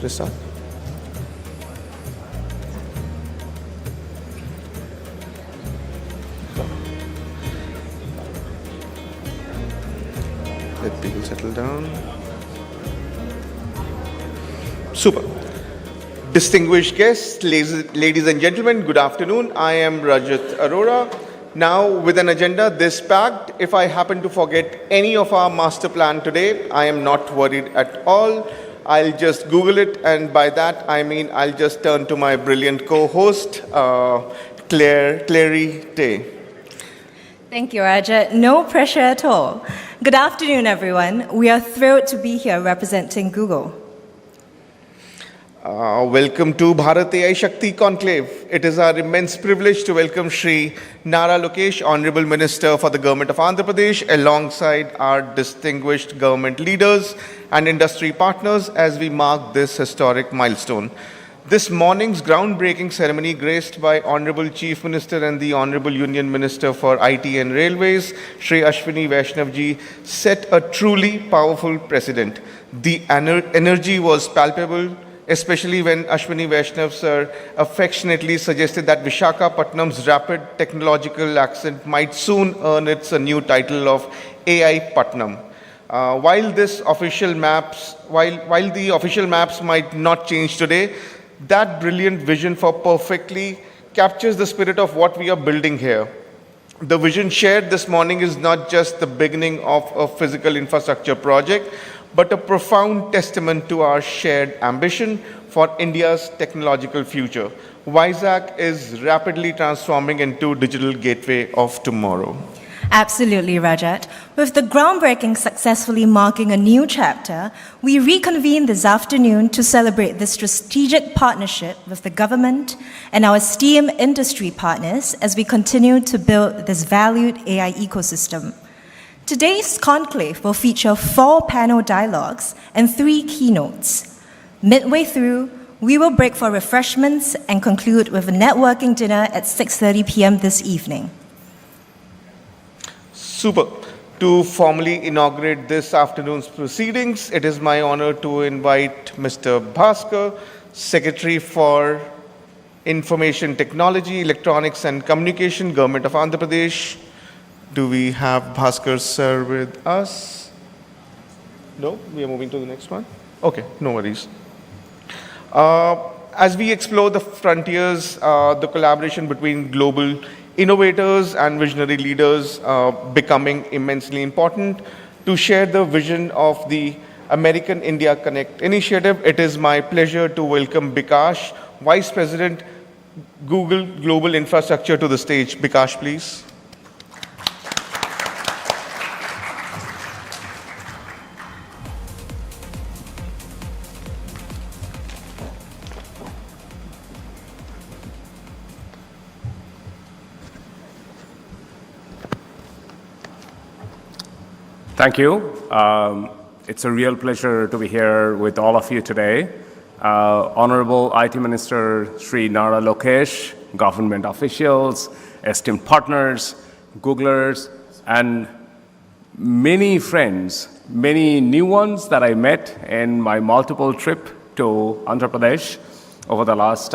Should I start? Let people settle down. Super. Distinguished guests, ladies and gentlemen, good afternoon. I am Rajat Arora. Now, with an agenda this packed, if I happen to forget any of our master plan today, I am not worried at all. I'll just Google it, and by that I mean I'll just turn to my brilliant co-host, Clary Tay. Thank you, Rajat. No pressure at all. Good afternoon, everyone. We are thrilled to be here representing Google. Welcome to Bharat AI Shakti Conclave. It is our immense privilege to welcome Shri Nara Lokesh, Honorable Minister for the Government of Andhra Pradesh, alongside our distinguished government leaders and industry partners as we mark this historic milestone. This morning's groundbreaking ceremony, graced by Honorable Chief Minister and the Honorable Union Minister for IT and Railways, Shri Ashwini Vaishnavji, set a truly powerful precedent. The energy was palpable, especially when Ashwini Vaishnav sir affectionately suggested that Visakhapatnam's rapid technological accent might soon earn its a new title of AI Patnam. While the official maps might not change today, that brilliant vision perfectly captures the spirit of what we are building here. The vision shared this morning is not just the beginning of a physical infrastructure project, but a profound testament to our shared ambition for India's technological future. Vizag is rapidly transforming into digital gateway of tomorrow. Absolutely, Rajat. With the groundbreaking successfully marking a new chapter, we reconvene this afternoon to celebrate this strategic partnership with the government and our esteemed industry partners as we continue to build this valued AI ecosystem. Today's conclave will feature 4 panel dialogues and 3 keynotes. Midway through, we will break for refreshments and conclude with a networking dinner at 6:30 p.m. this evening. Super. To formally inaugurate this afternoon's proceedings, it is my honor to invite Mr. Bhaskar, Secretary for Information Technology, Electronics and Communication, Government of Andhra Pradesh. Do we have Bhaskar sir with us? No? We are moving to the next one? Okay, no worries. As we explore the frontiers, the collaboration between global innovators and visionary leaders becoming immensely important. To share the vision of the American India Connect initiative, it is my pleasure to welcome Bikash, Vice President, Google Global Infrastructure, to the stage. Bikash, please. Thank you. It's a real pleasure to be here with all of you today. Honorable IT Minister Sri Nara Lokesh, government officials, esteemed partners, Googlers, and many friends, many new ones that I met in my multiple trip to Andhra Pradesh over the last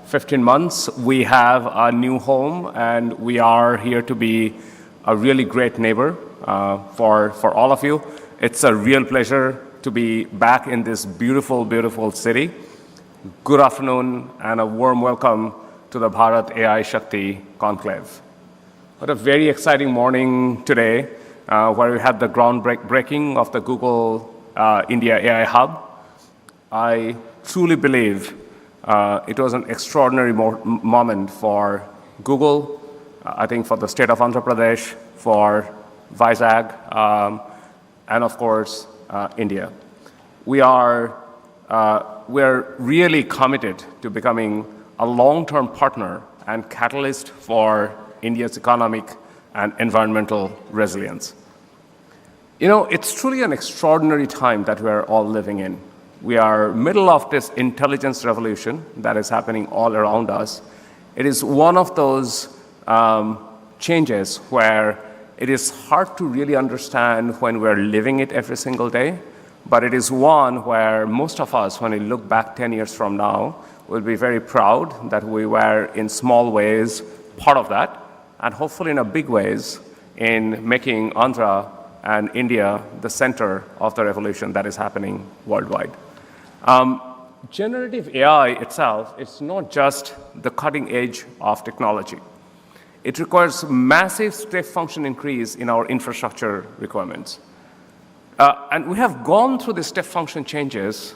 15 months. We have a new home, and we are here to be a really great neighbor for all of you. It's a real pleasure to be back in this beautiful, beautiful city. Good afternoon and a warm welcome to the Bharat AI Shakti Conclave. What a very exciting morning today, where we had the groundbreaking of the Google India AI Hub. I truly believe it was an extraordinary moment for Google, I think for the state of Andhra Pradesh, for Vizag, and of course, India. We're really committed to becoming a long-term partner and catalyst for India's economic and environmental resilience. You know, it's truly an extraordinary time that we're all living in. We are middle of this intelligence revolution that is happening all around us. It is one of those changes where it is hard to really understand when we're living it every single day, but it is one where most of us, when we look back 10 years from now, will be very proud that we were, in small ways, part of that, and hopefully in a big ways in making Andhra and India the center of the revolution that is happening worldwide. Generative AI itself is not just the cutting edge of technology. It requires massive step function increase in our infrastructure requirements. And we have gone through the step function changes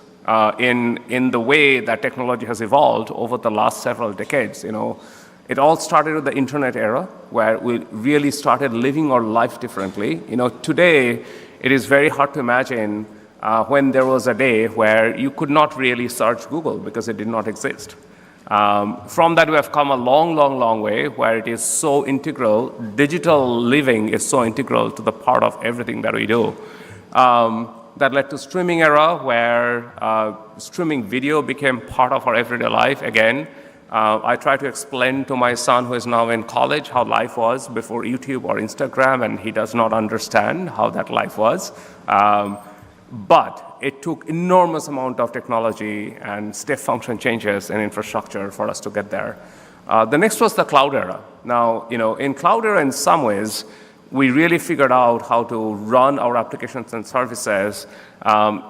in the way that technology has evolved over the last several decades. It all started with the internet era, where we really started living our life differently. Today, it is very hard to imagine when there was a day where you could not really search Google because it did not exist. From that, we have come a long, long, long way where it is so integral. Digital living is so integral to the part of everything that we do. That led to streaming era, where streaming video became part of our everyday life. Again, I try to explain to my son, who is now in college, how life was before YouTube or Instagram, and he does not understand how that life was. But it took enormous amount of technology and step function changes in infrastructure for us to get there. The next was the cloud era. Now, in cloud era, in some ways, we really figured out how to run our applications and services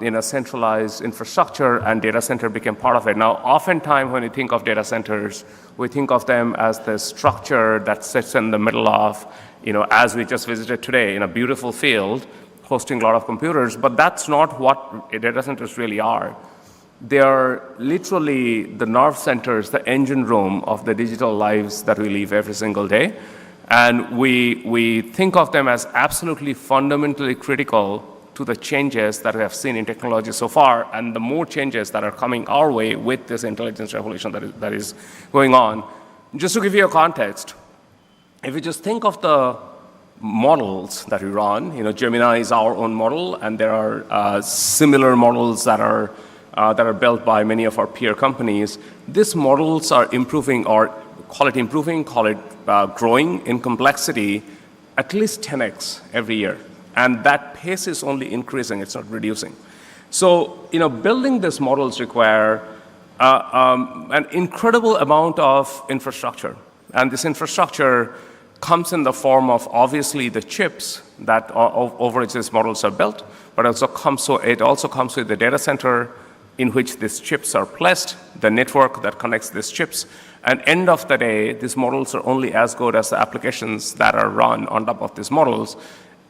in a centralized infrastructure, and data center became part of it. Now, oftentimes when we think of data centers, we think of them as the structure that sits in the middle of, as we just visited today, in a beautiful field, hosting a lot of computers, but that's not what data centers really are. They are literally the nerve centers, the engine room of the digital lives that we live every single day. And we think of them as absolutely fundamentally critical to the changes that we have seen in technology so far, and the more changes that are coming our way with this intelligence revolution that is going on. Just to give you a context, if you just think of the models that we run, Gemini is our own model, and there are similar models that are built by many of our peer companies. These models are improving, or call it growing in complexity at least 10x every year. And that pace is only increasing, it's not reducing. So, building these models require an incredible amount of infrastructure. And this infrastructure comes in the form of, obviously, the chips that over which these models are built, but it also comes with the data center in which these chips are placed, the network that connects these chips. And end of the day, these models are only as good as the applications that are run on top of these models.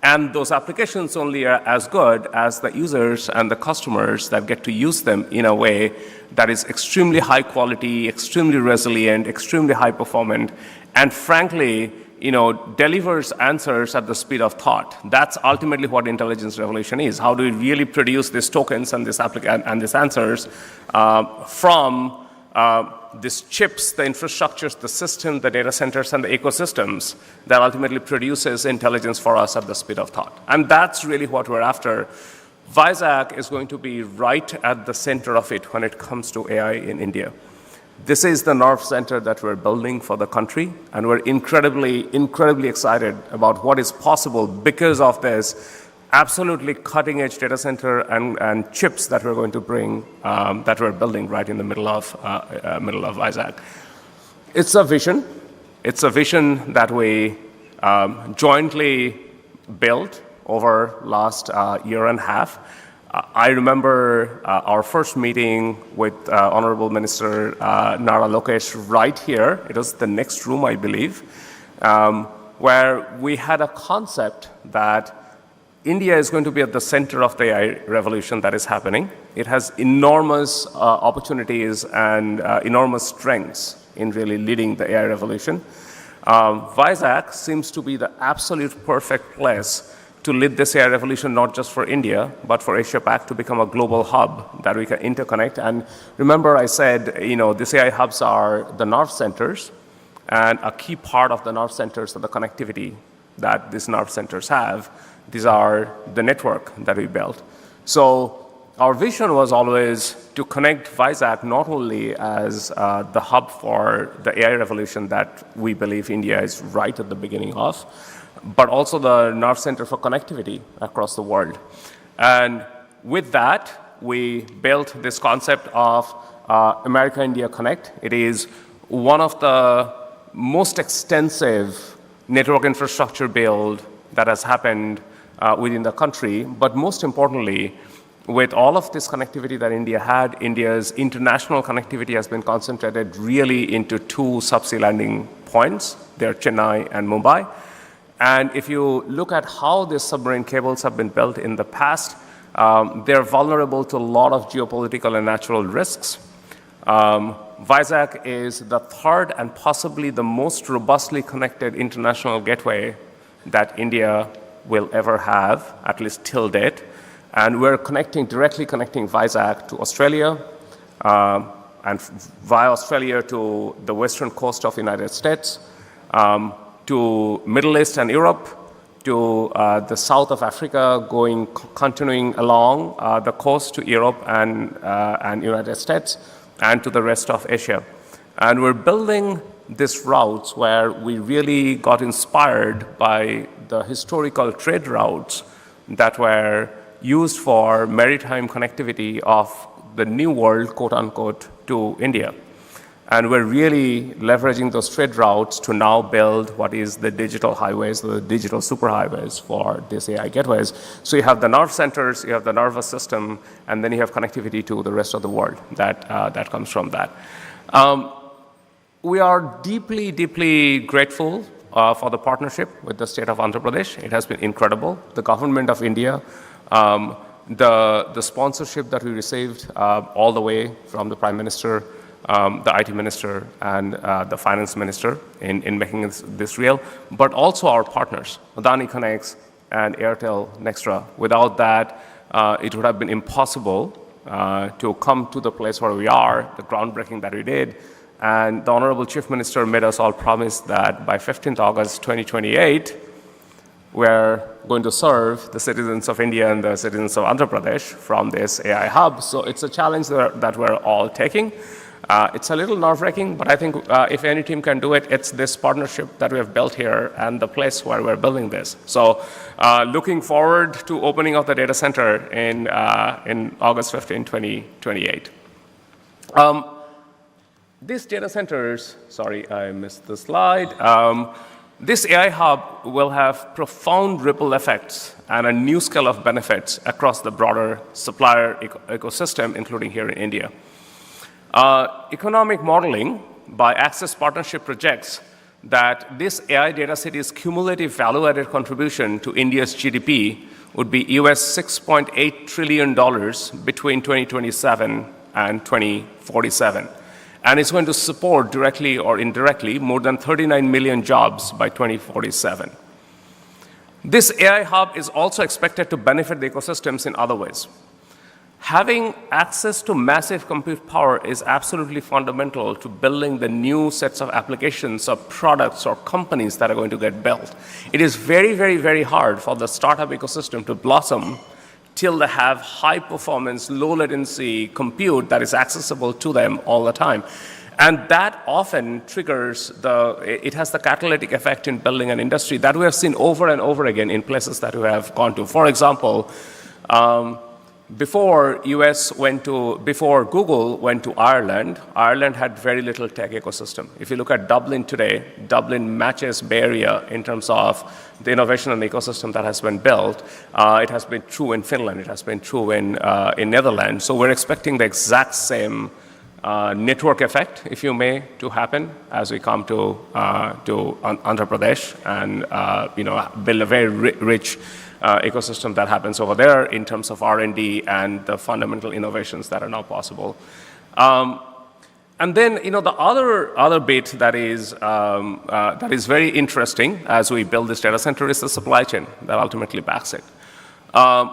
And those applications only are as good as the users and the customers that get to use them in a way that is extremely high quality, extremely resilient, extremely high performant, and frankly, delivers answers at the speed of thought. That's ultimately what intelligence revolution is. How do we really produce these tokens and these answers from these chips, the infrastructures, the system, the data centers, and the ecosystems that ultimately produces intelligence for us at the speed of thought. And that's really what we're after. Vizag is going to be right at the center of it when it comes to AI in India. This is the nerve center that we're building for the country, and we're incredibly, incredibly excited about what is possible because of this absolutely cutting-edge data center and chips that we're going to bring, that we're building right in the middle of Vizag. It's a vision. It's a vision that we jointly built over last year and a half. I remember our first meeting with Honorable Minister Nara Lokesh right here. It was the next room, I believe, where we had a concept that India is going to be at the center of the AI revolution that is happening. It has enormous opportunities and enormous strengths in really leading the AI revolution. Vizag seems to be the absolute perfect place to lead this AI revolution, not just for India, but for Asia-Pac to become a global hub that we can interconnect. And remember I said, these AI hubs are the nerve centers, and a key part of the nerve centers are the connectivity that these nerve centers have. These are the network that we built. So our vision was always to connect Vizag not only as the hub for the AI revolution that we believe India is right at the beginning of, but also the nerve center for connectivity across the world. And with that, we built this concept of America-India Connect. It is one of the most extensive network infrastructure build that has happened within the country. But most importantly, with all of this connectivity that India had, India's international connectivity has been concentrated really into two subsea landing points. They're Chennai and Mumbai. And if you look at how these submarine cables have been built in the past, they're vulnerable to a lot of geopolitical and natural risks. Vizag is the third and possibly the most robustly connected international gateway that India will ever have, at least till date. And we're directly connecting Vizag to Australia, and via Australia to the western coast of the United States, to Middle East and Europe, to the south of Africa, continuing along the coast to Europe and United States, and to the rest of Asia. And we're building these routes where we really got inspired by the historical trade routes that were used for maritime connectivity of the new world, quote unquote, to India. And we're really leveraging those trade routes to now build what is the digital highways, the digital superhighways for these AI gateways. So you have the nerve centers, you have the nervous system, and then you have connectivity to the rest of the world that comes from that. We are deeply, deeply grateful for the partnership with the state of Andhra Pradesh. It has been incredible. The government of India, the sponsorship that we received all the way from the Prime Minister, the IT Minister, and the Finance Minister in making this real, but also our partners, Adani Connects and Airtel Nextra. Without that, it would have been impossible to come to the place where we are, the groundbreaking that we did. And the Honorable Chief Minister made us all promise that by 15th August 2028, we're going to serve the citizens of India and the citizens of Andhra Pradesh from this AI hub. So it's a challenge that we're all taking. It's a little nerve-wracking, but I think if any team can do it, it's this partnership that we have built here and the place where we're building this. So looking forward to opening of the data center in August 15, 2028. These data centers, sorry, I missed the slide. This AI hub will have profound ripple effects and a new scale of benefits across the broader supplier ecosystem, including here in India. Economic modeling by Access Partnership projects that this AI data city's cumulative value-added contribution to India's GDP would be US $6.8 trillion between 2027 and 2047. And it's going to support directly or indirectly more than 39 million jobs by 2047. This AI hub is also expected to benefit the ecosystems in other ways. Having access to massive compute power is absolutely fundamental to building the new sets of applications or products or companies that are going to get built. It is very, very, very hard for the startup ecosystem to blossom till they have high performance, low latency compute that is accessible to them all the time. And that often triggers it has the catalytic effect in building an industry that we have seen over and over again in places that we have gone to. For example, before Google went to Ireland, Ireland had very little tech ecosystem. If you look at Dublin today, Dublin matches Bay Area in terms of the innovation and ecosystem that has been built. It has been true in Finland. It has been true in Netherlands. So we're expecting the exact same network effect, if you may, to happen as we come to Andhra Pradesh and build a very rich ecosystem that happens over there in terms of R&D and the fundamental innovations that are now possible. And then, the other bit that is very interesting as we build this data center is the supply chain that ultimately backs it.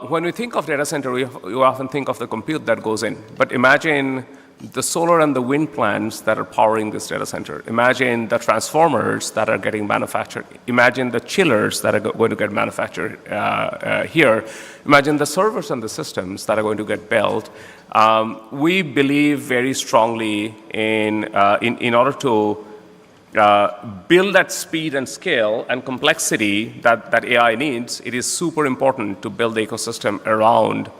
When we think of data center, we often think of the compute that goes in. But imagine the solar and the wind plants that are powering this data center. Imagine the transformers that are getting manufactured. Imagine the chillers that are going to get manufactured here. Imagine the servers and the systems that are going to get built. We believe very strongly in order to build that speed and scale and complexity that AI needs, it is super important to build the ecosystem around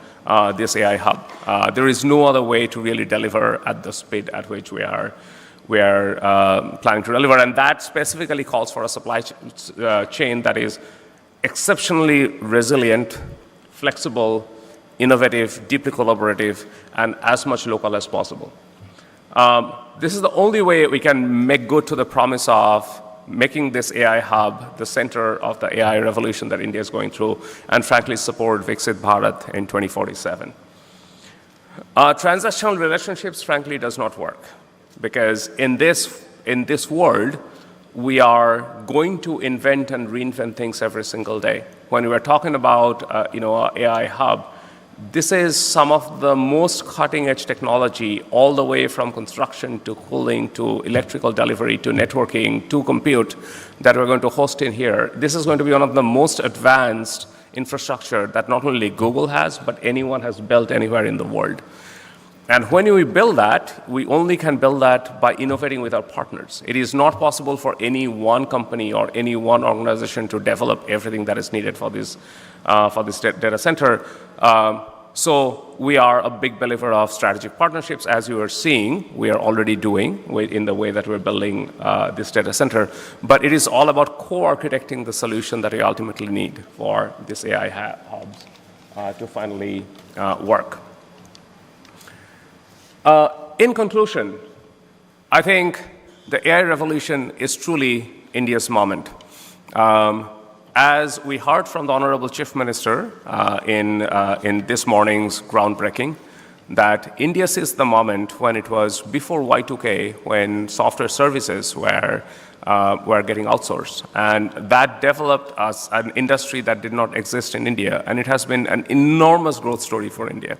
this AI hub. There is no other way to really deliver at the speed at which we are planning to deliver, and that specifically calls for a supply chain that is exceptionally resilient, flexible, innovative, deeply collaborative, and as much local as possible. This is the only way we can make good to the promise of making this AI hub the center of the AI revolution that India is going through, and frankly support Viksit Bharat in 2047. Transactional relationships, frankly, does not work, because in this world, we are going to invent and reinvent things every single day. When we were talking about AI hub, this is some of the most cutting-edge technology, all the way from construction to cooling to electrical delivery to networking to compute, that we're going to host in here. This is going to be one of the most advanced infrastructure that not only Google has, but anyone has built anywhere in the world. And when we build that, we only can build that by innovating with our partners. It is not possible for any one company or any one organization to develop everything that is needed for this data center. So we are a big believer of strategic partnerships, as you are seeing, we are already doing in the way that we're building this data center. But it is all about co-architecting the solution that we ultimately need for this AI hubs to finally work. In conclusion, I think the AI revolution is truly India's moment. As we heard from the Honorable Chief Minister in this morning's groundbreaking, that India sees the moment when it was before Y2K, when software services were getting outsourced. And that developed us an industry that did not exist in India, and it has been an enormous growth story for India.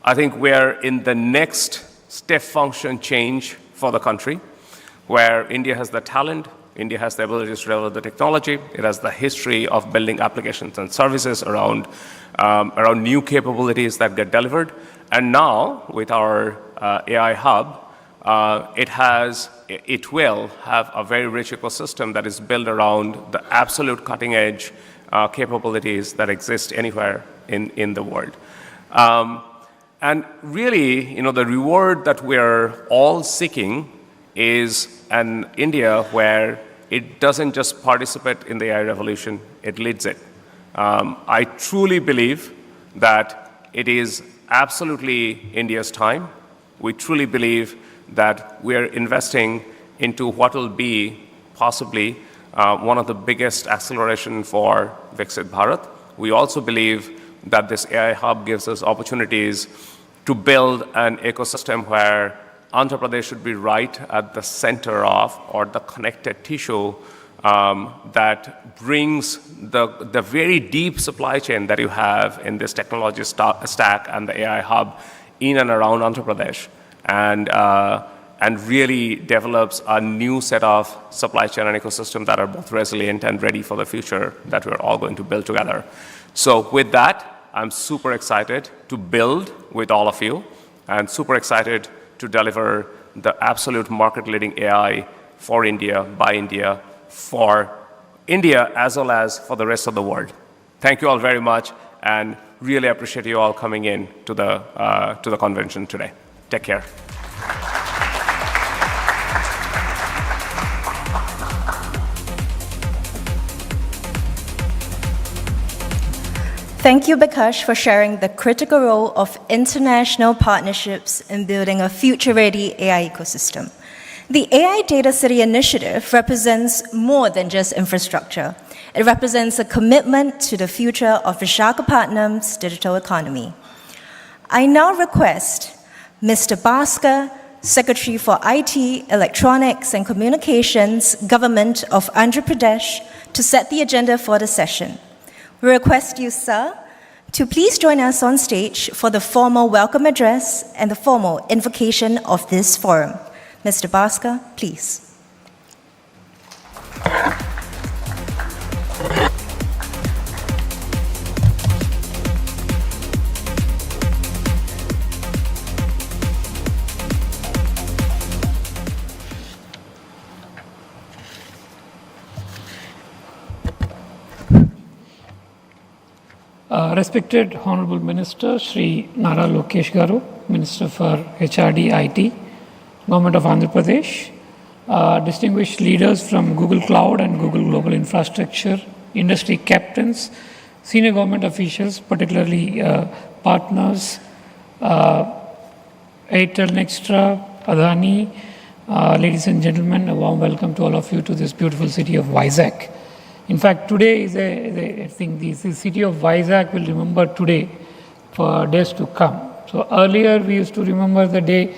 I think we're in the next step function change for the country, where India has the talent, India has the ability to develop the technology, it has the history of building applications and services around new capabilities that get delivered. And now, with our AI hub, it will have a very rich ecosystem that is built around the absolute cutting edge capabilities that exist anywhere in the world. And really, the reward that we're all seeking is an India where it doesn't just participate in the AI revolution, it leads it. I truly believe that it is absolutely India's time. We truly believe that we're investing into what will be possibly one of the biggest acceleration for Viksit Bharat. We also believe that this AI hub gives us opportunities to build an ecosystem where Andhra Pradesh should be right at the center of, or the connected tissue that brings the very deep supply chain that you have in this technology stack and the AI hub in and around Andhra Pradesh, and really develops a new set of supply chain and ecosystem that are both resilient and ready for the future that we're all going to build together. So with that, I'm super excited to build with all of you, and super excited to deliver the absolute market-leading AI for India, by India, for India, as well as for the rest of the world. Thank you all very much, and really appreciate you all coming in to the convention today. Take care. Thank you, Bikash, for sharing the critical role of international partnerships in building a future-ready AI ecosystem. The AI Data City Initiative represents more than just infrastructure. It represents a commitment to the future of Visakhapatnam's digital economy. I now request Mr. Bhaskar, Secretary for IT, Electronics and Communications, Government of Andhra Pradesh, to set the agenda for the session. We request you, sir, to please join us on stage for the formal welcome address and the formal invocation of this forum. Mr. Bhaskar, please. Respected Honorable Minister Shri Nara Lokesh Garu, Minister for HRD IT, Government of Andhra Pradesh, distinguished leaders from Google Cloud and Google Global Infrastructure, industry captains, senior government officials, particularly partners, Airtel Nextra, Adani, ladies and gentlemen, a warm welcome to all of you to this beautiful city of Vizag. In fact, today I think the city of Vizag will remember today for days to come. So earlier we used to remember the day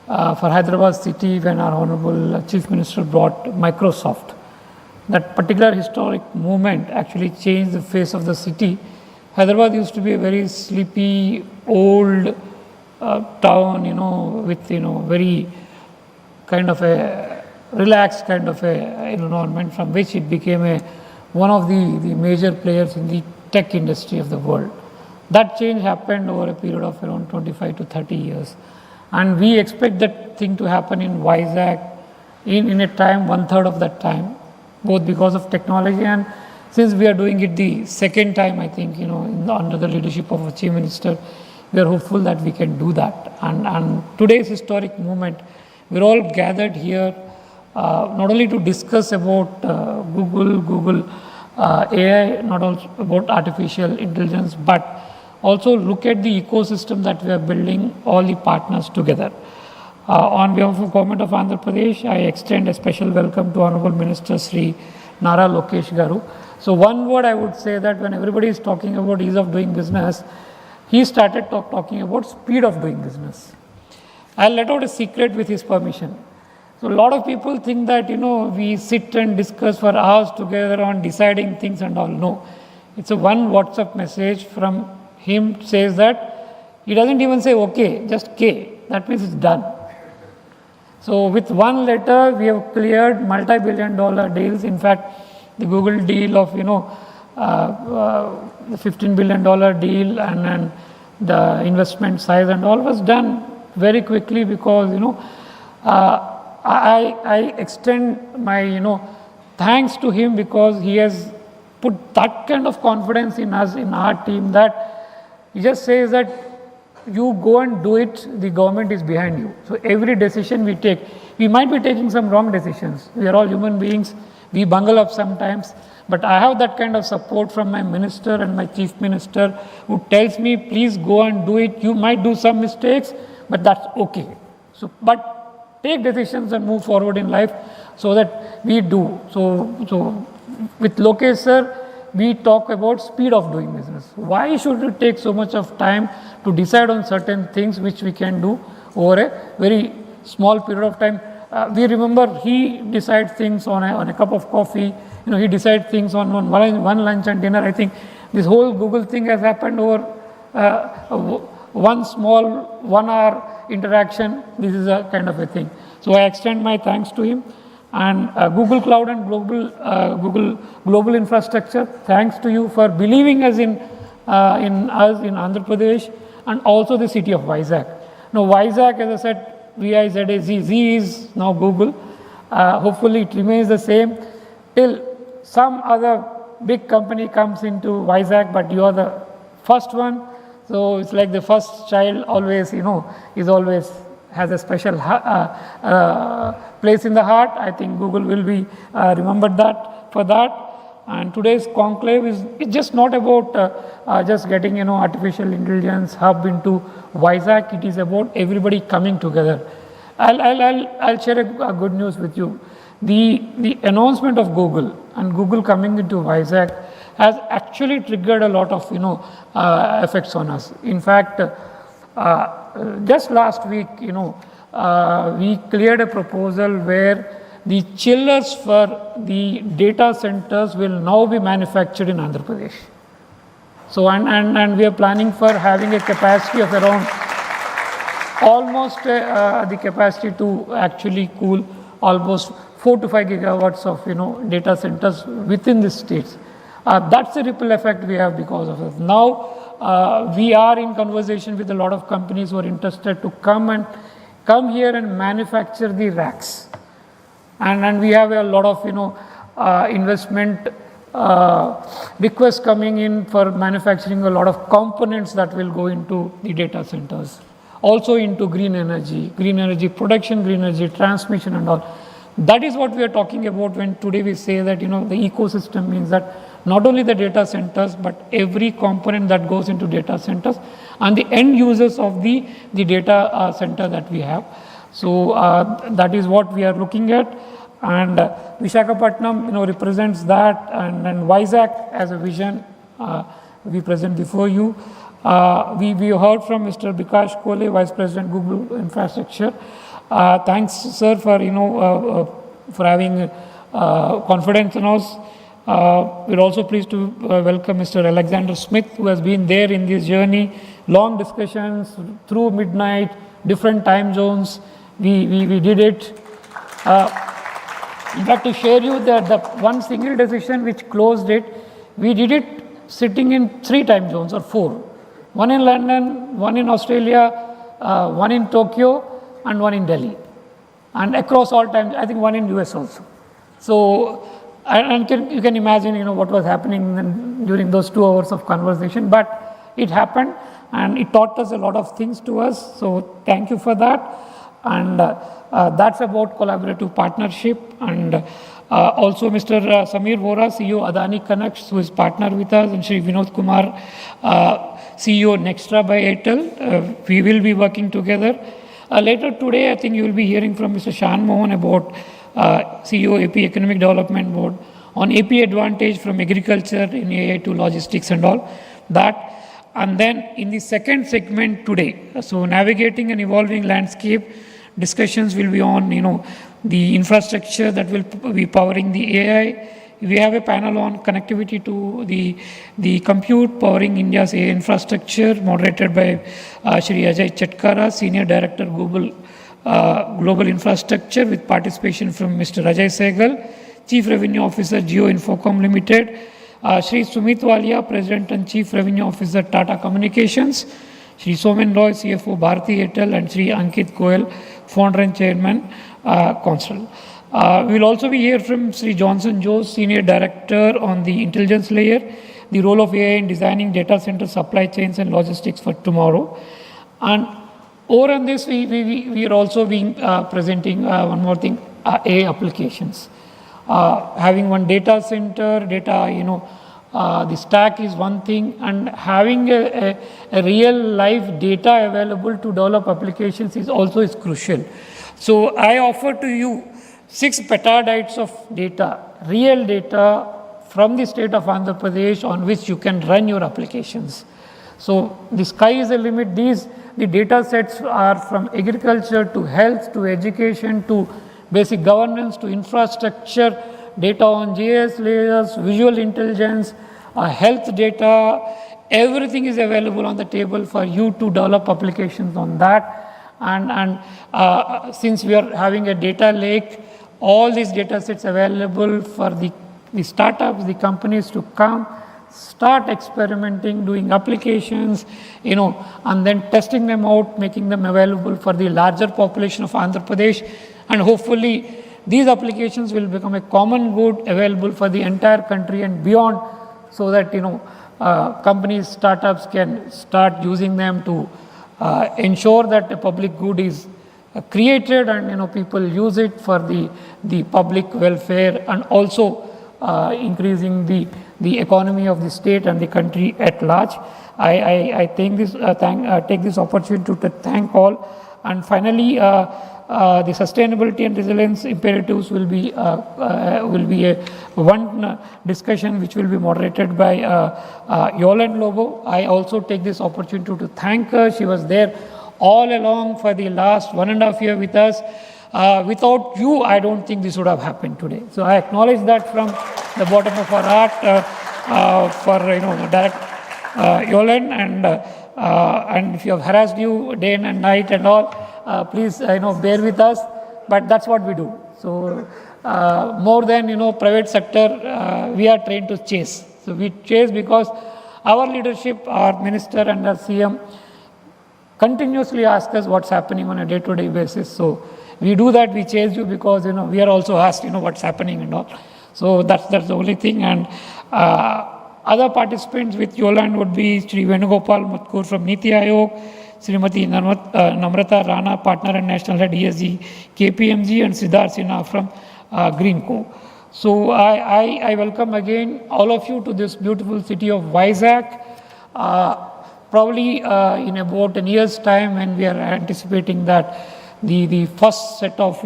for Hyderabad city when our Honorable Chief Minister brought Microsoft. That particular historic movement actually changed the face of the city. Hyderabad used to be a very sleepy, old town, with very kind of a relaxed kind of a environment from which it became one of the major players in the tech industry of the world. That change happened over a period of around 25 to 30 years. And we expect that thing to happen in Vizag in a time, 1/3 of that time, both because of technology and since we are doing it the second time, I think, under the leadership of our Chief Minister, we are hopeful that we can do that. And today's historic movement, we're all gathered here not only to discuss about Google AI, not also about artificial intelligence, but also look at the ecosystem that we are building, all the partners together. On behalf of Government of Andhra Pradesh, I extend a special welcome to Honorable Minister Shri Nara Lokesh Garu. So one word I would say that when everybody is talking about ease of doing business, he started talking about speed of doing business. I'll let out a secret with his permission. So a lot of people think that, we sit and discuss for hours together on deciding things and all. No, it's a one WhatsApp message from him says that he doesn't even say okay, just K. That means it's done. So with one letter, we have cleared multi-billion-dollar deals. In fact, the Google deal of, the $15 billion deal and the investment size and all was done very quickly because, I extend my, thanks to him because he has put that kind of confidence in us, in our team, that he just says that you go and do it, the government is behind you. So every decision we take, we might be taking some wrong decisions. We are all human beings, we bungle up sometimes, but I have that kind of support from my minister and my chief minister who tells me, please go and do it. You might do some mistakes, but that's okay. So, but take decisions and move forward in life so that we do. So with Lokesh sir, we talk about speed of doing business. Why should it take so much of time to decide on certain things which we can do over a very small period of time? We remember he decides things on a cup of coffee. He decides things on one lunch and dinner. I think this whole Google thing has happened over one small 1 hour interaction. This is a kind of a thing. So I extend my thanks to him. And Google Cloud and Google Global Infrastructure, thanks to you for believing us in Andhra Pradesh and also the city of Vizag. Now Vizag, as I said, V-I-Z-A-Z, Z is now Google. Hopefully it remains the same till some other big company comes into Vizag, but you are the first one. So it's like the first child always, is always has a special place in the heart. I think Google will be remembered for that. And today's conclave is just not about just getting artificial intelligence hub into Vizag. It is about everybody coming together. I'll share a good news with you. The announcement of Google and Google coming into Vizag has actually triggered a lot of effects on us. In fact, just last week, we cleared a proposal where the chillers for the data centers will now be manufactured in Andhra Pradesh. So, and we are planning for having a capacity of around almost the capacity to actually cool almost 4 to 5 gigawatts of data centers within the states. That's the ripple effect we have because of it. Now we are in conversation with a lot of companies who are interested to come here and manufacture the racks. And we have a lot of investment requests coming in for manufacturing a lot of components that will go into the data centers. Also into green energy production, green energy transmission and all. That is what we are talking about when today we say that, the ecosystem means that not only the data centers, but every component that goes into data centers and the end users of the data center that we have. So that is what we are looking at. And Visakhapatnam, represents that, and Vizag as a vision we present before you. We heard from Mr. Bikash Kole, Vice President, Google Infrastructure. Thanks, sir, for for having confidence in us. We're also pleased to welcome Mr. Alexander Smith, who has been there in this journey. Long discussions through midnight, different time zones. We did it. In fact, to share you the one single decision which closed it, we did it sitting in 3 time zones or 4. One in London, one in Australia, one in Tokyo, and one in Delhi. And across all times, I think one in US also. So, and you can imagine, what was happening during those 2 hours of conversation. But it happened, and it taught us a lot of things to us. So, thank you for that. And that's about collaborative partnership. And also Mr. Samir Vora, CEO Adani Connects, who is partner with us, and Shri Vinod Kumar, CEO Nextra by Airtel. We will be working together. Later today, I think you will be hearing from Mr. Shan Mohan about CEO AP Economic Development Board on AP advantage from agriculture in AI to logistics and all that. And then in the second segment today, so navigating an evolving landscape, discussions will be on, the infrastructure that will be powering the AI. We have a panel on connectivity to the compute powering India's AI infrastructure, moderated by Shri Ajay Chatkara, Senior Director, Global Infrastructure, with participation from Mr. Ajay Sehgal, Chief Revenue Officer, Jio Infocom Limited, Shri Sumit Walia, President and Chief Revenue Officer, Tata Communications, Shri Somen Roy, CFO, Bharti Airtel, and Shri Ankit Goel, Founder and Chairman, Consul. We will also be here from Sri Johnson Joes, Senior Director on the intelligence layer, the role of AI in designing data center supply chains and logistics for tomorrow. And over on this, we are also being presenting one more thing, AI applications. Having one data center, the stack is one thing, and having a real live data available to develop applications is crucial. So I offer to you 6 petabytes of data, real data from the state of Andhra Pradesh on which you can run your applications. So the sky is the limit. The data sets are from agriculture to health to education to basic governance to infrastructure, data on GIS layers, visual intelligence, health data. Everything is available on the table for you to develop applications on that. And since we are having a data lake, all these data sets available for the startups, the companies to come, start experimenting, doing applications, and then testing them out, making them available for the larger population of Andhra Pradesh. And hopefully, these applications will become a common good available for the entire country and beyond, so that, companies, startups can start using them to ensure that a public good is created and, people use it for the public welfare, and also increasing the economy of the state and the country at large. I take this opportunity to thank all. And finally, the sustainability and resilience imperatives will be one discussion which will be moderated by Yolande Lobo. I also take this opportunity to thank her. She was there all along for the last 1.5 years with us. Without you, I don't think this would have happened today. So I acknowledge that from the bottom of our heart for Direct Yolande, and if you have harassed you day and night and all, please bear with us. But that's what we do. So more than private sector, we are trained to chase. So we chase because our leadership, our minister and our CM continuously ask us what's happening on a day-to-day basis. So we do that, we chase you because we are also asked what's happening and all. So that's the only thing. And other participants with Yoland would be Sri Venugopal Matkur from Niti Aayog, Srimati Namrata Rana, Partner and National Head ESG, KPMG, and Siddharth Sinha from Greenco. So I welcome again all of you to this beautiful city of Vizag. Probably in about a year's time, when we are anticipating that the first set of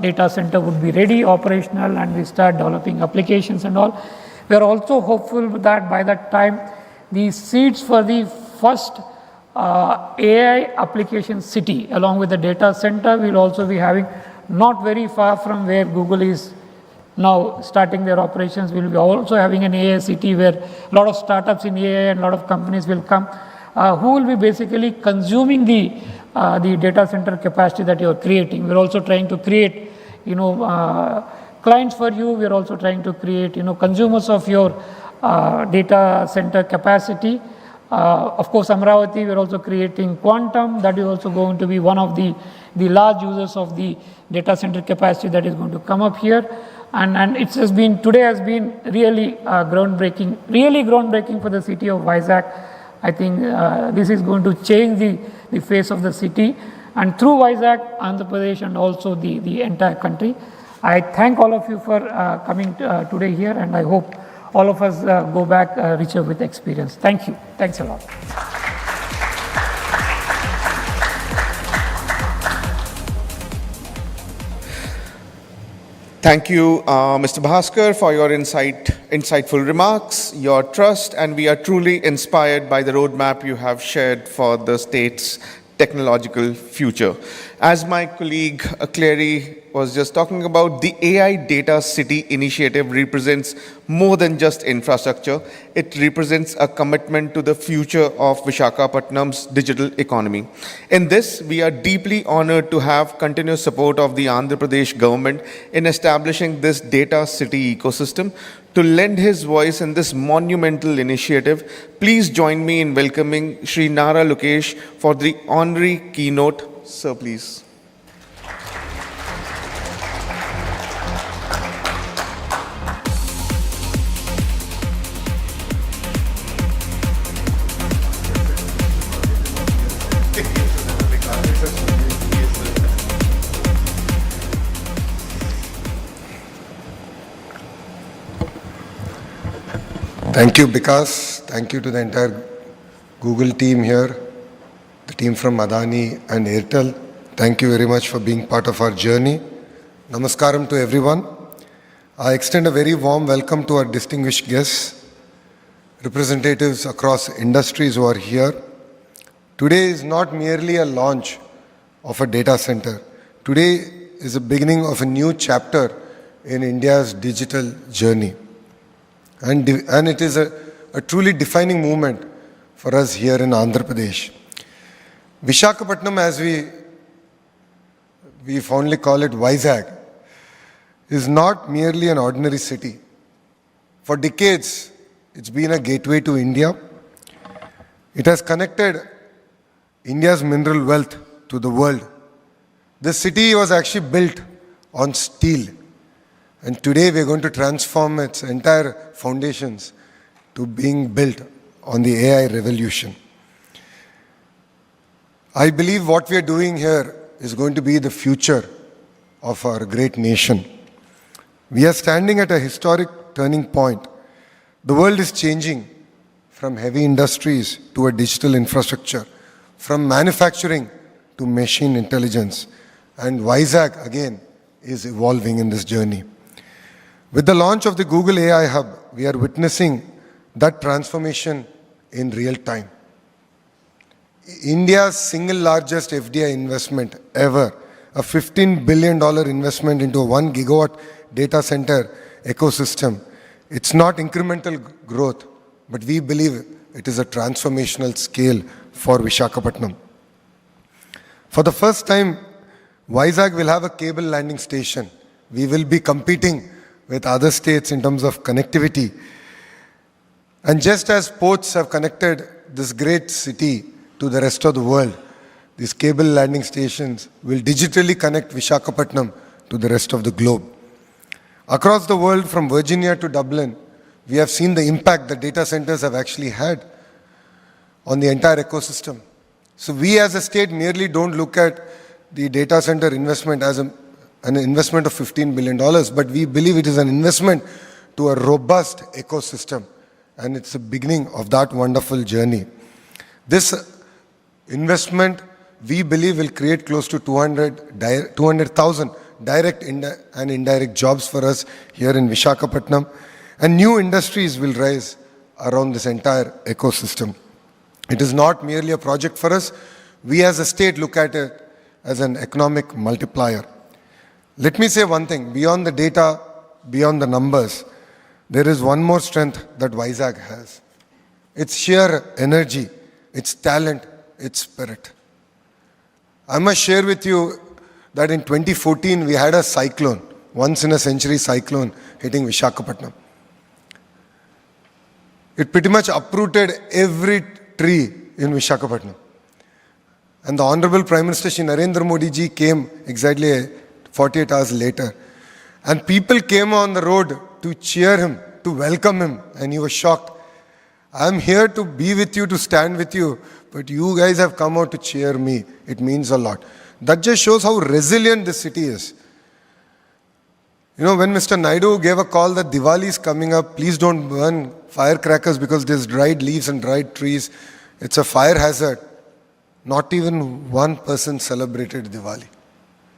data center would be ready, operational, and we start developing applications and all. We are also hopeful that by that time, the seeds for the first AI application city along with the data center will also be having, not very far from where Google is now starting their operations. We will be also having an AI city where a lot of startups in AI and a lot of companies will come, who will be basically consuming the data center capacity that you are creating. We are also trying to create, clients for you. We are also trying to create, consumers of your data center capacity. Of course, Amaravati, we are also creating quantum. That is also going to be one of the large users of the data center capacity that is going to come up here. And today has been really groundbreaking for the city of Vizag. I think this is going to change the face of the city, and through Vizag, Andhra Pradesh, and also the entire country. I thank all of you for coming today here, and I hope all of us go back richer with experience. Thank you. Thanks a lot. Thank you, Mr. Bhaskar, for your insightful remarks, your trust, and we are truly inspired by the roadmap you have shared for the state's technological future. As my colleague Clary was just talking about, the AI Data City initiative represents more than just infrastructure. It represents a commitment to the future of Visakhapatnam's digital economy. In this, we are deeply honored to have continuous support of the Andhra Pradesh government in establishing this data city ecosystem. To lend his voice in this monumental initiative, please join me in welcoming Shri Nara Lokesh for the honorary keynote. Sir, please. Thank you, Vikas. Thank you to the entire Google team here, the team from Adani and Airtel. Thank you very much for being part of our journey. Namaskaram to everyone. I extend a very warm welcome to our distinguished guests, representatives across industries who are here. Today is not merely a launch of a data center. Today is the beginning of a new chapter in India's digital journey. And it is a truly defining moment for us here in Andhra Pradesh. Visakhapatnam, as we fondly call it, Vizag, is not merely an ordinary city. For decades, it's been a gateway to India. It has connected India's mineral wealth to the world. This city was actually built on steel. And today we are going to transform its entire foundations to being built on the AI revolution. I believe what we are doing here is going to be the future of our great nation. We are standing at a historic turning point. The world is changing from heavy industries to a digital infrastructure, from manufacturing to machine intelligence. And Vizag, again, is evolving in this journey. With the launch of the Google AI Hub, we are witnessing that transformation in real time. India's single largest FDI investment ever, a $15 billion investment into a 1 gigawatt data center ecosystem. It's not incremental growth, but we believe it is a transformational scale for Visakhapatnam. For the first time, Vizag will have a cable landing station. We will be competing with other states in terms of connectivity. And just as ports have connected this great city to the rest of the world, these cable landing stations will digitally connect Visakhapatnam to the rest of the globe. Across the world, from Virginia to Dublin, we have seen the impact that data centers have actually had on the entire ecosystem. So we as a state merely don't look at the data center investment as an investment of $15 billion, but we believe it is an investment to a robust ecosystem. And it's the beginning of that wonderful journey. This investment, we believe, will create close to 200,000 direct and indirect jobs for us here in Visakhapatnam. And new industries will rise around this entire ecosystem. It is not merely a project for us. We as a state look at it as an economic multiplier. Let me say one thing, beyond the data, beyond the numbers, there is one more strength that Vizag has. It's sheer energy, its talent, its spirit. I must share with you that in 2014 we had a cyclone, once in a century cyclone hitting Visakhapatnam. It pretty much uprooted every tree in Visakhapatnam. And the Honorable Prime Minister Shri Narendra Modi ji came exactly 48 hours later. And people came on the road to cheer him, to welcome him, and he was shocked. I'm here to be with you, to stand with you, but you guys have come out to cheer me. It means a lot. That just shows how resilient this city is. You know, when Mr. Naidu gave a call that Diwali is coming up, please don't burn firecrackers because there's dried leaves and dried trees. It's a fire hazard. Not even one person celebrated Diwali.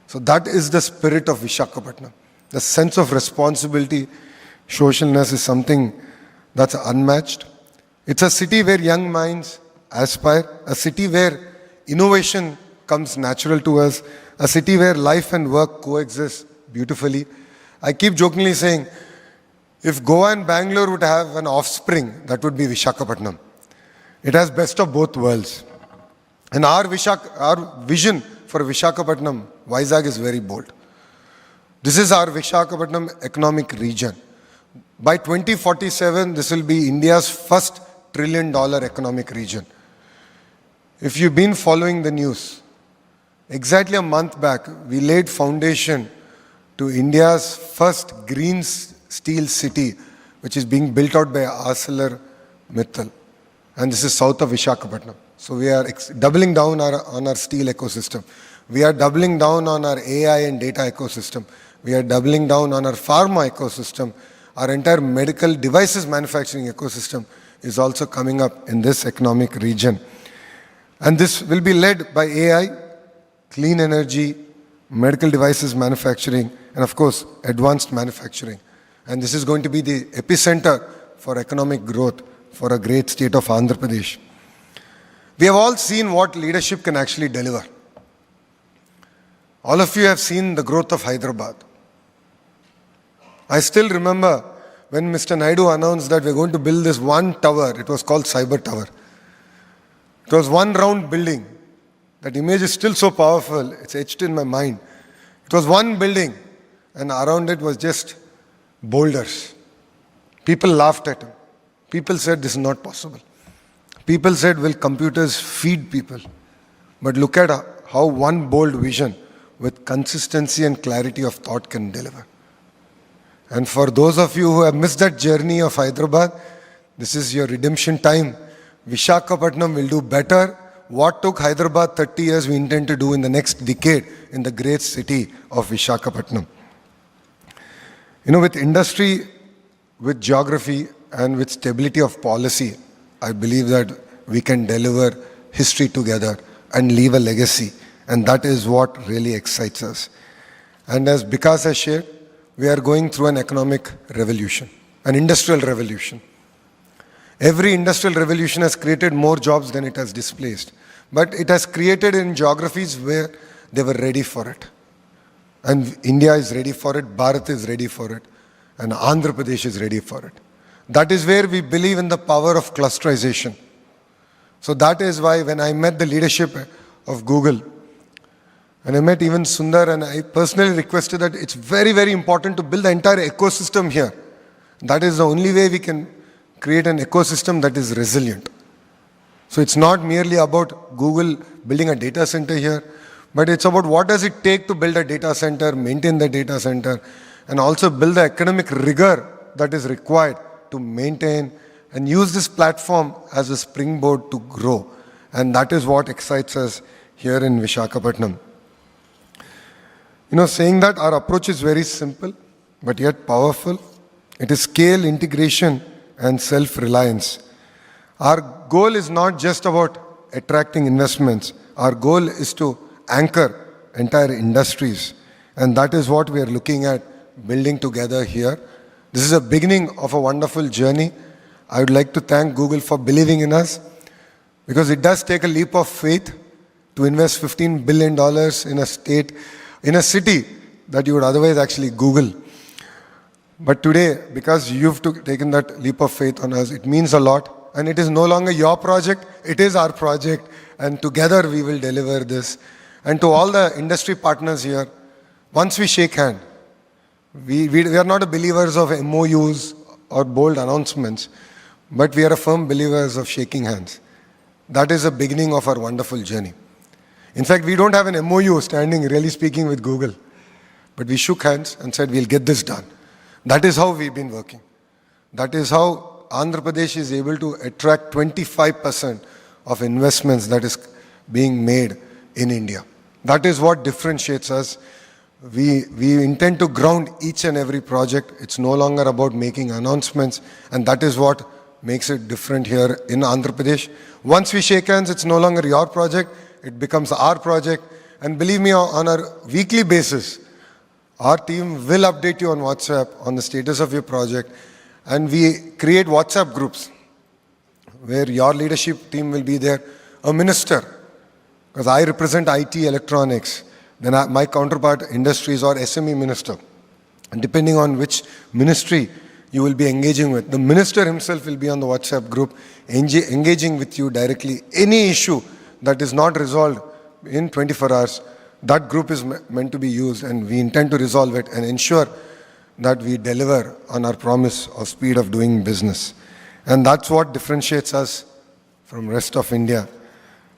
So that is the spirit of Visakhapatnam. The sense of responsibility, socialness is something that's unmatched. It's a city where young minds aspire, a city where innovation comes natural to us, a city where life and work coexist beautifully. I keep jokingly saying, if Goa and Bangalore would have an offspring, that would be Visakhapatnam. It has best of both worlds. And our vision for Visakhapatnam, Vizag, is very bold. This is our Visakhapatnam economic region. By 2047, this will be India's first $1 trillion economic region. If you've been following the news, exactly a month back, we laid foundation to India's first green steel city, which is being built out by ArcelorMittal. And this is south of Visakhapatnam. So we are doubling down on our steel ecosystem. We are doubling down on our AI and data ecosystem. We are doubling down on our pharma ecosystem. Our entire medical devices manufacturing ecosystem is also coming up in this economic region. And this will be led by AI, clean energy, medical devices manufacturing, and of course, advanced manufacturing. And this is going to be the epicenter for economic growth for a great state of Andhra Pradesh. We have all seen what leadership can actually deliver. All of you have seen the growth of Hyderabad. I still remember when Mr. Naidu announced that we're going to build this one tower. It was called Cyber Tower. It was one round building. That image is still so powerful. It's etched in my mind. It was one building, and around it was just boulders. People laughed at him. People said, this is not possible. People said, will computers feed people? But look at how one bold vision with consistency and clarity of thought can deliver. And for those of you who have missed that journey of Hyderabad, this is your redemption time. Visakhapatnam will do better. What took Hyderabad 30 years, we intend to do in the next decade in the great city of Visakhapatnam. You know, with industry, with geography, and with stability of policy, I believe that we can deliver history together and leave a legacy. And that is what really excites us. And as Vikas has shared, we are going through an economic revolution, an industrial revolution. Every industrial revolution has created more jobs than it has displaced. But it has created in geographies where they were ready for it. And India is ready for it, Bharat is ready for it, and Andhra Pradesh is ready for it. That is where we believe in the power of clusterization. So that is why when I met the leadership of Google, and I met even Sundar, and I personally requested that it's very, very important to build the entire ecosystem here. That is the only way we can create an ecosystem that is resilient. So it's not merely about Google building a data center here, but it's about what does it take to build a data center, maintain the data center, and also build the academic rigor that is required to maintain and use this platform as a springboard to grow. And that is what excites us here in Visakhapatnam. Saying that, our approach is very simple, but yet powerful. It is scale, integration, and self-reliance. Our goal is not just about attracting investments. Our goal is to anchor entire industries. And that is what we are looking at building together here. This is a beginning of a wonderful journey. I would like to thank Google for believing in us, because it does take a leap of faith to invest $15 billion in a city that you would otherwise actually Google. But today, because you've taken that leap of faith on us, it means a lot. And it is no longer your project, it is our project. And together we will deliver this. And to all the industry partners here, once we shake hands, we are not believers of MOUs or bold announcements, but we are firm believers of shaking hands. That is the beginning of our wonderful journey. In fact, we don't have an MOU standing, really speaking, with Google. But we shook hands and said, we'll get this done. That is how we've been working. That is how Andhra Pradesh is able to attract 25% of investments that is being made in India. That is what differentiates us. We intend to ground each and every project. It's no longer about making announcements, and that is what makes it different here in Andhra Pradesh. Once we shake hands, it's no longer your project, it becomes our project. And believe me, on a weekly basis, our team will update you on WhatsApp on the status of your project. And we create WhatsApp groups where your leadership team will be there, a minister, because I represent IT electronics, then my counterpart industries or SME minister. And depending on which ministry you will be engaging with, the minister himself will be on the WhatsApp group, engaging with you directly. Any issue that is not resolved in 24 hours, that group is meant to be used, and we intend to resolve it and ensure that we deliver on our promise of speed of doing business. And that's what differentiates us from rest of India.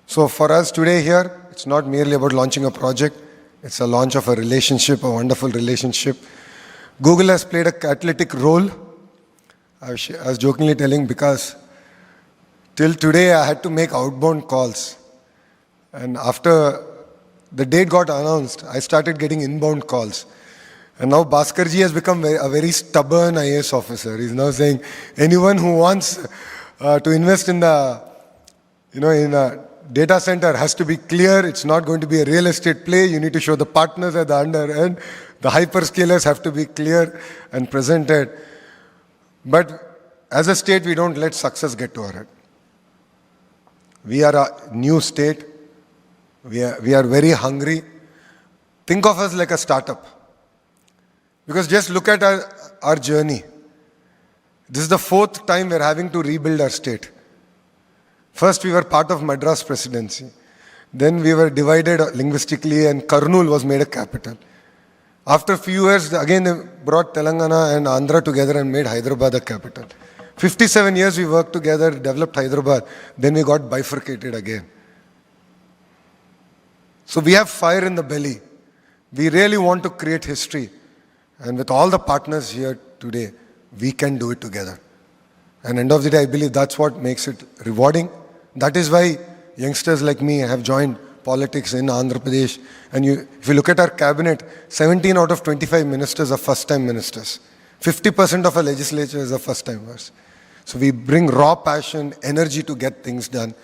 So for us today here, it's not merely about launching a project, it's a launch of a relationship, a wonderful relationship. Google has played a catalytic role. I was jokingly telling, because till today I had to make outbound calls. And after the date got announced, I started getting inbound calls. And now Bhaskarji has become a very stubborn IAS officer. He's now saying, anyone who wants to invest in the, in a data center has to be clear. It's not going to be a real estate play. You need to show the partners at the under end. The hyperscalers have to be clear and presented. But as a state, we don't let success get to our head. We are a new state. We are very hungry. Think of us like a startup. Because just look at our journey. This is the 4th time we're having to rebuild our state. First, we were part of Madras presidency. Then we were divided linguistically, and Kurnool was made a capital. After a few years, again they brought Telangana and Andhra together and made Hyderabad a capital. 57 years we worked together, developed Hyderabad. Then we got bifurcated again. So we have fire in the belly. We really want to create history. And with all the partners here today, we can do it together. And end of the day, I believe that's what makes it rewarding. That is why youngsters like me have joined politics in Andhra Pradesh. And if you look at our cabinet, 17 out of 25 ministers are first-time ministers. 50% of our legislatures are first-timers. So we bring raw passion, energy to get things done.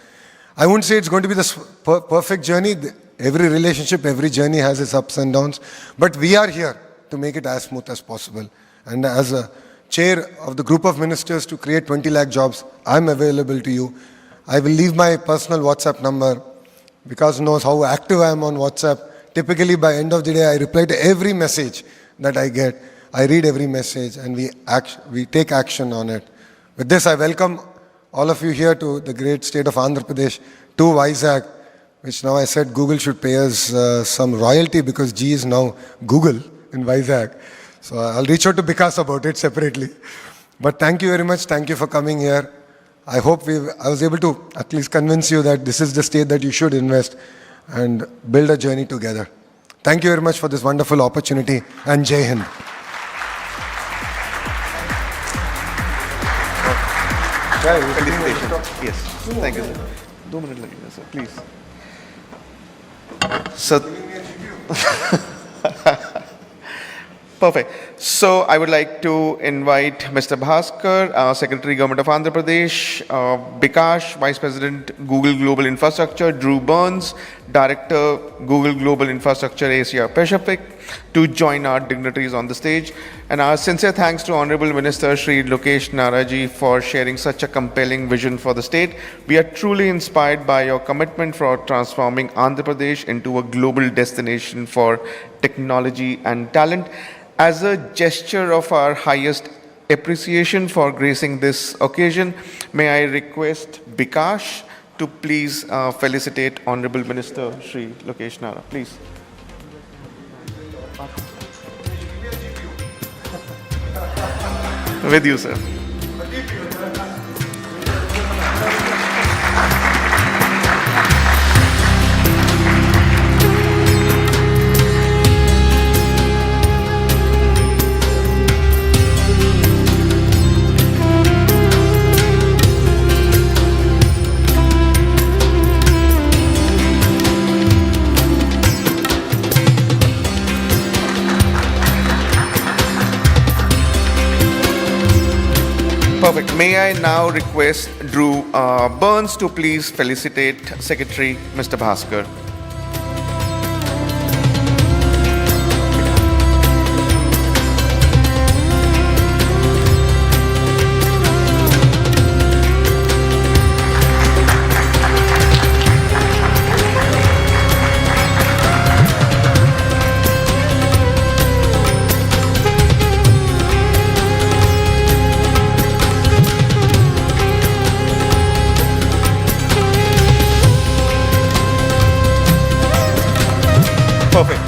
I wouldn't say it's going to be the perfect journey. Every relationship, every journey has its ups and downs. But we are here to make it as smooth as possible. And as a chair of the group of ministers to create 20 lakh jobs, I'm available to you. I will leave my personal WhatsApp number. Because knows how active I am on WhatsApp. Typically by end of the day, I reply to every message that I get. I read every message and we take action on it. With this, I welcome all of you here to the great state of Andhra Pradesh, to Vizag, which now I said Google should pay us some royalty because G is now Google in Vizag. So I'll reach out to Vikas about it separately. But thank you very much. Thank you for coming here. I hope I was able to at least convince you that this is the state that you should invest and build a journey together. Thank you very much for this wonderful opportunity, and Jai Hind. Felicitations. Yes. Thank you, sir. 2 minutes लगेगा, sir. Please. So, perfect. So I would like to invite Mr. Bhaskar, Secretary Government of Andhra Pradesh, Bikash, Vice President Google Global Infrastructure, Drew Burns, Director Google Global Infrastructure Asia Pacific, to join our dignitaries on the stage. And our sincere thanks to Honorable Minister Shri Lokesh Naraji for sharing such a compelling vision for the state. We are truly inspired by your commitment for transforming Andhra Pradesh into a global destination for technology and talent. As a gesture of our highest appreciation for gracing this occasion, may I request Bikash to please felicitate Honorable Minister Shri Lokesh Nara. Please. With you, sir. Perfect. May I now request Drew Burns to please felicitate Secretary Mr. Bhaskar. Perfect.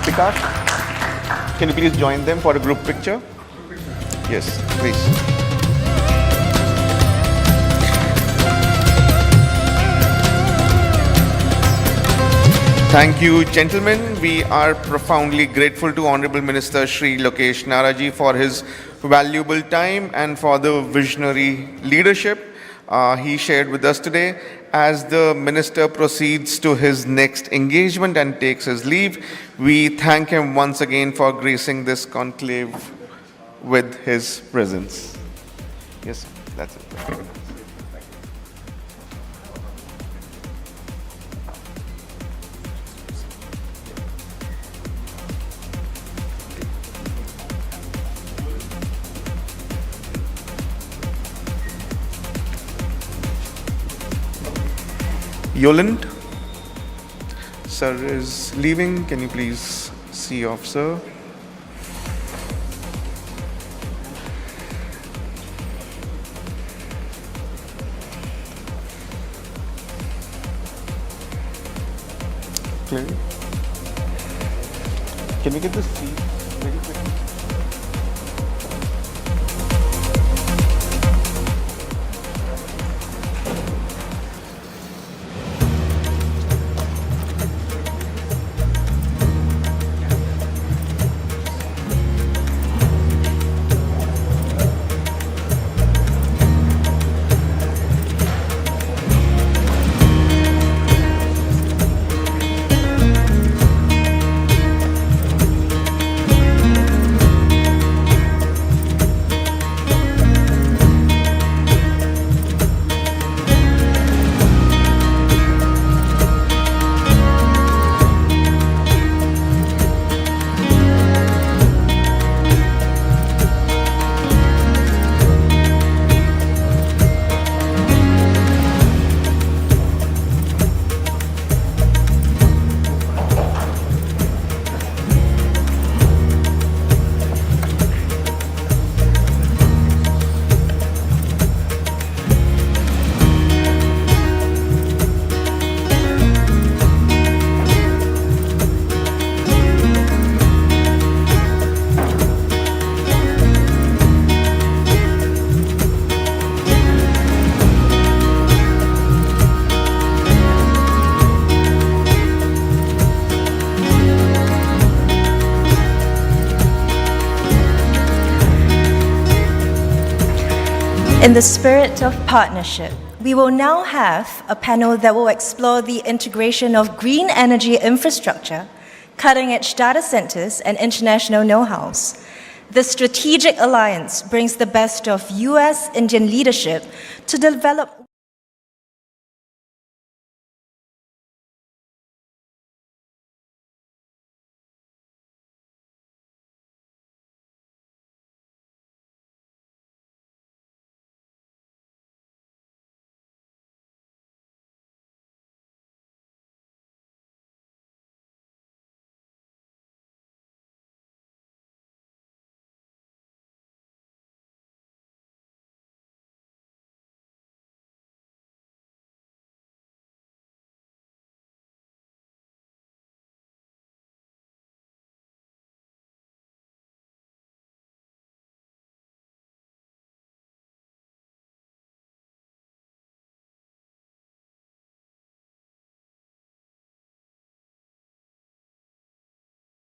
Bikash, can you please join them for a group picture? Yes, please. Thank you, gentlemen. We are profoundly grateful to Honorable Minister Shri Lokesh Naraji for his valuable time and for the visionary leadership he shared with us today. As the minister proceeds to his next engagement and takes his leave, we thank him once again for gracing this conclave with his presence. Yes, that's it. Yoland, sir is leaving. Can you please see off, sir? Clear? Can we get the seat very quickly? In the spirit of partnership, we will now have a panel that will explore the integration of green energy infrastructure, cutting-edge data centers, and international know-hows. This strategic alliance brings the best of US-Indian leadership to develop